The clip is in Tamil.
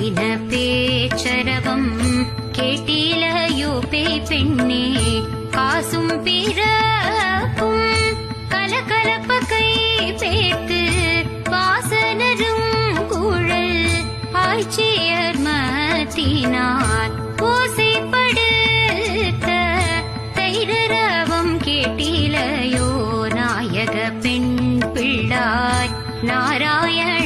பேசின பேச்சரவம் கேட்டிலையோ பேய் பெண்ணே காசும் பிறப்பும் கலகலப்ப கை பேர்த்து வாசனரும் குழல் ஆய்ச்சியர் மத்தினார் ஓசைப்படுத்த தைரரவம் கேட்டிலையோ நாயக பெண் பிள்ளாய் நாராயண